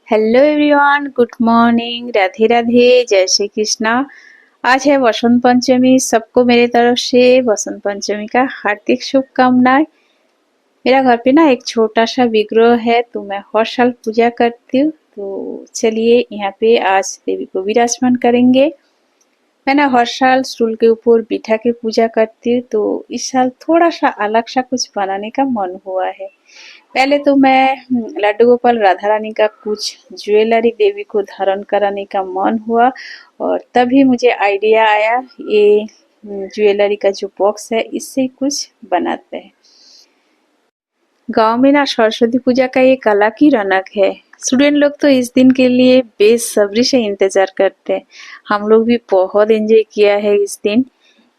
Hello everyone, good morning, Radhe Radhe, जय श्री कृष्णा। आज है वसंत पंचमी। सबको मेरे तरफ से वसंत पंचमी का हार्दिक शुभकामनाएं। मेरा घर पे ना एक छोटा सा विग्रह है, तो मैं हर साल पूजा करती हूँ। तो चलिए यहाँ पे आज देवी को विराजमान करेंगे। मैं ना हर साल स्टूल के ऊपर बिठा के पूजा करती हूँ, तो इस साल थोड़ा सा अलग सा कुछ बनाने का मन हुआ है। पहले तो मैं लड्डू गोपाल राधा रानी का कुछ ज्वेलरी देवी को धारण कराने का मन हुआ, और तभी मुझे आइडिया आया ये ज्वेलरी का जो बॉक्स है इससे कुछ बनाते हैं। गांव में ना सरस्वती पूजा का एक अलग ही रौनक है। स्टूडेंट लोग तो इस दिन के लिए बेसब्री से इंतजार करते हैं। हम लोग भी बहुत एंजॉय किया है इस दिन।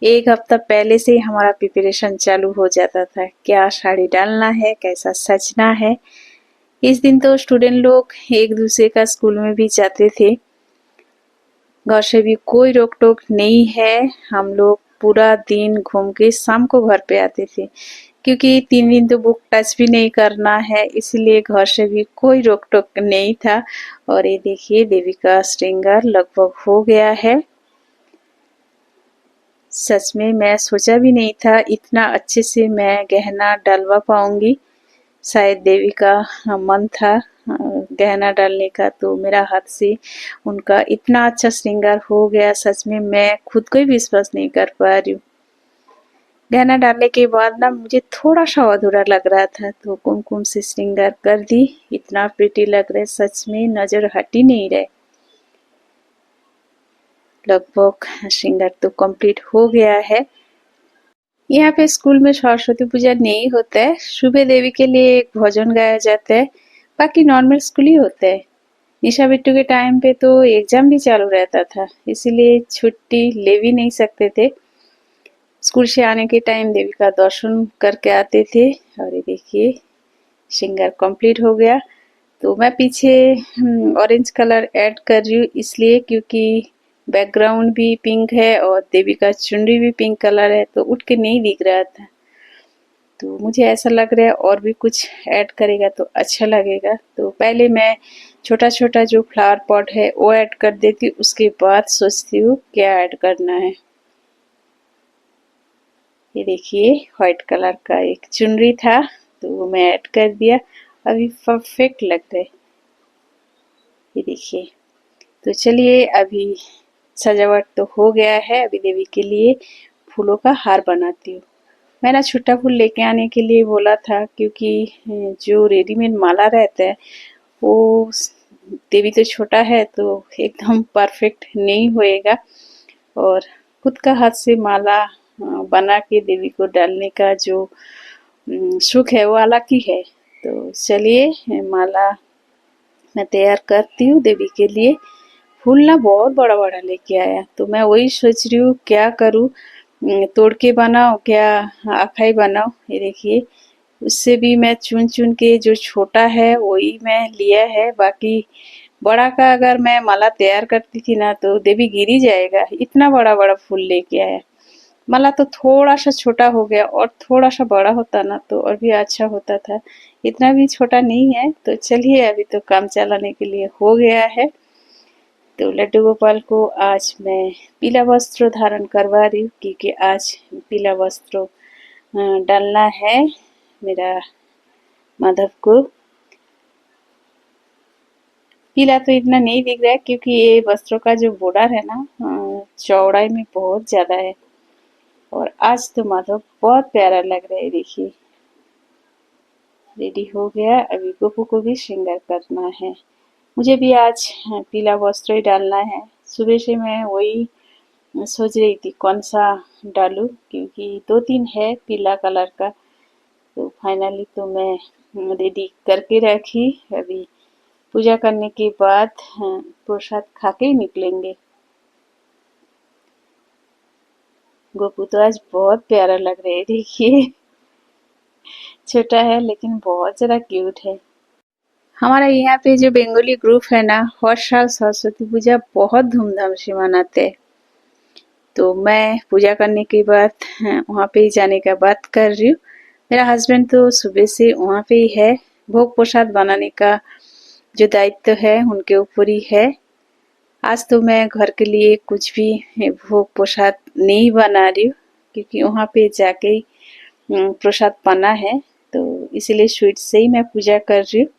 एक हफ्ता पहले से ही हमारा प्रिपरेशन चालू हो जाता था, क्या साड़ी डालना है, कैसा सजना है। इस दिन तो स्टूडेंट लोग एक दूसरे का स्कूल में भी जाते थे। घर से भी कोई रोक टोक नहीं है। हम लोग पूरा दिन घूम के शाम को घर पे आते थे, क्योंकि 3 दिन तो बुक टच भी नहीं करना है, इसलिए घर से भी कोई रोक टोक नहीं था। और ये देखिए देवी का श्रृंगार लगभग हो गया है। सच में मैं सोचा भी नहीं था इतना अच्छे से मैं गहना डलवा पाऊंगी। शायद देवी का मन था गहना डालने का, तो मेरा हाथ से उनका इतना अच्छा श्रृंगार हो गया। सच में मैं खुद को ही विश्वास नहीं कर पा रही हूँ। गहना डालने के बाद ना मुझे थोड़ा सा अधूरा लग रहा था, तो कुमकुम से श्रृंगार कर दी। इतना प्रिटी लग रहे, सच में नजर हट ही नहीं रहे। लगभग श्रृंगार तो कंप्लीट हो गया है। यहाँ पे स्कूल में सरस्वती पूजा नहीं होता है। सुबह देवी के लिए एक भजन गाया जाता है, बाकी नॉर्मल स्कूल ही होता है। निशा बिट्टू के टाइम पे तो एग्जाम भी चालू रहता था, इसीलिए छुट्टी ले भी नहीं सकते थे। स्कूल से आने के टाइम देवी का दर्शन करके आते थे। और ये देखिए श्रृंगार कंप्लीट हो गया। तो मैं पीछे ऑरेंज कलर ऐड कर रही हूँ, इसलिए क्योंकि बैकग्राउंड भी पिंक है और देवी का चुनरी भी पिंक कलर है, तो उठ के नहीं दिख रहा था। तो मुझे ऐसा लग रहा है और भी कुछ ऐड करेगा तो अच्छा लगेगा। तो पहले मैं छोटा छोटा जो फ्लावर पॉट है वो ऐड कर देती हूँ, उसके बाद सोचती हूँ क्या ऐड करना है। ये देखिए व्हाइट कलर का एक चुनरी था, तो वो मैं ऐड कर दिया। अभी परफेक्ट लग रहा है। ये देखिए। तो चलिए अभी सजावट तो हो गया है। अभी देवी के लिए फूलों का हार बनाती हूँ। मैं ना छोटा फूल लेके आने के लिए बोला था, क्योंकि जो रेडीमेड माला रहता है वो देवी तो छोटा है, तो एकदम परफेक्ट नहीं होएगा। और खुद का हाथ से माला बना के देवी को डालने का जो सुख है वो अलग ही है। तो चलिए माला मैं तैयार करती हूँ देवी के लिए। फूल ना बहुत बड़ा बड़ा लेके आया, तो मैं वही सोच रही हूँ क्या करूँ, तोड़ के बनाओ क्या अखाई बनाओ। ये देखिए उससे भी मैं चुन चुन के जो छोटा है वही मैं लिया है। बाकी बड़ा का अगर मैं माला तैयार करती थी ना तो देवी गिर ही जाएगा, इतना बड़ा बड़ा फूल लेके आया। माला तो थोड़ा सा छोटा हो गया, और थोड़ा सा बड़ा होता ना तो और भी अच्छा होता था। इतना भी छोटा नहीं है। तो चलिए अभी तो काम चलाने के लिए हो गया है। तो लड्डू गोपाल को आज मैं पीला वस्त्र धारण करवा रही हूँ, क्योंकि आज पीला वस्त्र डालना है मेरा माधव को। पीला तो इतना नहीं दिख रहा है, क्योंकि ये वस्त्रों का जो बॉर्डर है ना चौड़ाई में बहुत ज्यादा है। और आज तो माधव बहुत प्यारा लग रहा है। देखिए रेडी हो गया। अभी गोपू को भी श्रृंगार करना है। मुझे भी आज पीला वस्त्र ही डालना है। सुबह से मैं वही सोच रही थी कौन सा डालूं, क्योंकि 2-3 है पीला कलर का। तो फाइनली तो मैं रेडी करके रखी। अभी पूजा करने के बाद प्रसाद खा के ही निकलेंगे। गोपू तो आज बहुत प्यारा लग रहा है। देखिए छोटा है लेकिन बहुत ज्यादा क्यूट है। हमारा यहाँ पे जो बंगाली ग्रुप है ना, हर साल सरस्वती पूजा बहुत धूमधाम से मनाते हैं। तो मैं पूजा करने के बाद वहाँ पे जाने का बात कर रही हूँ। मेरा हस्बैंड तो सुबह से वहाँ पे ही है। भोग प्रसाद बनाने का जो दायित्व है उनके ऊपर ही है। आज तो मैं घर के लिए कुछ भी भोग प्रसाद नहीं बना रही हूँ, क्योंकि वहाँ पे जाके ही प्रसाद बना है, तो इसीलिए स्वीट से ही मैं पूजा कर रही हूँ।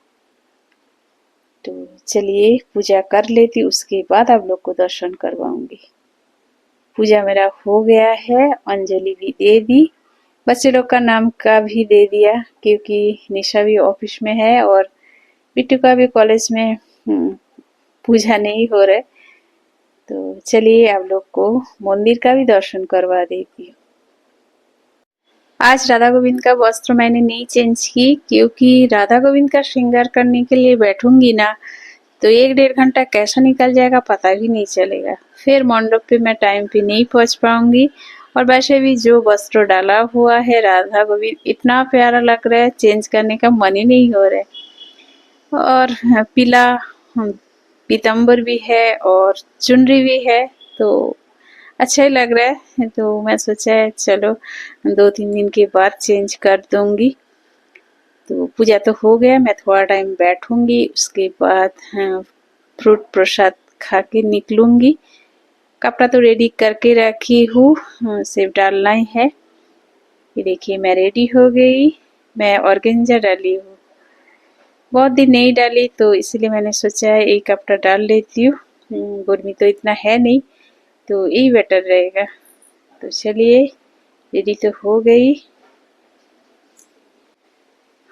तो चलिए पूजा कर लेती, उसके बाद आप लोग को दर्शन करवाऊंगी। पूजा मेरा हो गया है, अंजलि भी दे दी, बच्चे लोग का नाम का भी दे दिया, क्योंकि निशा भी ऑफिस में है और बिट्टू का भी कॉलेज में पूजा नहीं हो रहा है। तो चलिए आप लोग को मंदिर का भी दर्शन करवा देती हूँ। आज राधा गोविंद का वस्त्र मैंने नहीं चेंज की, क्योंकि राधा गोविंद का श्रृंगार करने के लिए बैठूंगी ना तो 1-1.5 घंटा कैसा निकल जाएगा पता भी नहीं चलेगा। फिर मंडप पे मैं टाइम पे नहीं पहुंच पाऊंगी। और वैसे भी जो वस्त्र डाला हुआ है राधा गोविंद इतना प्यारा लग रहा है, चेंज करने का मन ही नहीं हो रहा है। और पीला पीताम्बर भी है और चुनरी भी है, तो अच्छा ही लग रहा है। तो मैं सोचा है चलो 2-3 दिन के बाद चेंज कर दूंगी। तो पूजा तो हो गया, मैं थोड़ा टाइम बैठूंगी, उसके बाद फ्रूट प्रसाद खा के निकलूंगी। कपड़ा तो रेडी करके रखी हूँ, सिर्फ डालना ही है। ये देखिए मैं रेडी हो गई। मैं ऑर्गेन्जा डाली हूँ, बहुत दिन नहीं डाली, तो इसलिए मैंने सोचा है एक कपड़ा डाल लेती हूँ। गर्मी तो इतना है नहीं, तो यही बेटर रहेगा। तो चलिए रेडी तो हो गई।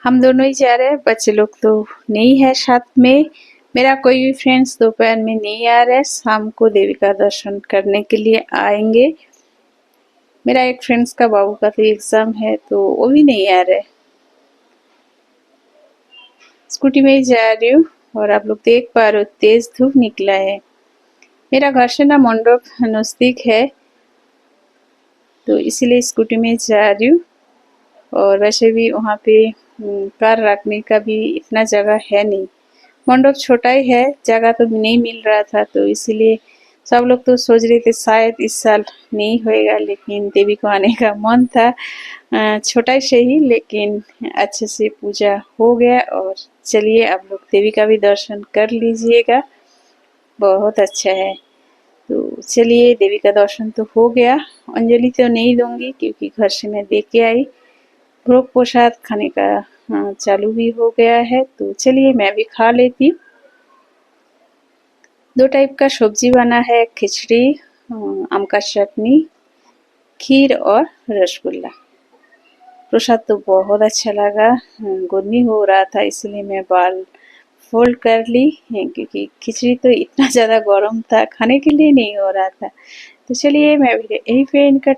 हम दोनों ही जा रहे हैं, बच्चे लोग तो नहीं है साथ में। मेरा कोई भी फ्रेंड्स दोपहर में नहीं आ रहा है, शाम को देवी का दर्शन करने के लिए आएंगे। मेरा एक फ्रेंड्स का बाबू का तो एग्जाम है, तो वो भी नहीं आ रहा है। स्कूटी में ही जा रही हूँ और आप लोग देख पा रहे हो तेज धूप निकला है। मेरा घर से ना मंडप नजदीक है, तो इसीलिए स्कूटी में जा रही हूँ। और वैसे भी वहाँ पे कार रखने का भी इतना जगह है नहीं, मंडप छोटा ही है, जगह तो नहीं मिल रहा था, तो इसीलिए सब लोग तो सोच रहे थे शायद इस साल नहीं होएगा, लेकिन देवी को आने का मन था। छोटा से ही लेकिन अच्छे से पूजा हो गया। और चलिए आप लोग देवी का भी दर्शन कर लीजिएगा, बहुत अच्छा है। तो चलिए देवी का दर्शन तो हो गया। अंजलि तो नहीं दूंगी, क्योंकि घर से मैं दे के आई। भोग प्रसाद खाने का चालू भी हो गया है, तो चलिए मैं भी खा लेती। 2 टाइप का सब्जी बना है, खिचड़ी, आम का चटनी, खीर और रसगुल्ला। प्रसाद तो बहुत अच्छा लगा। गर्मी हो रहा था इसलिए मैं बाल फोल्ड कर ली, क्योंकि खिचड़ी तो इतना ज़्यादा गर्म था, खाने के लिए नहीं हो रहा था। तो चलिए मैं भी यही पे इनका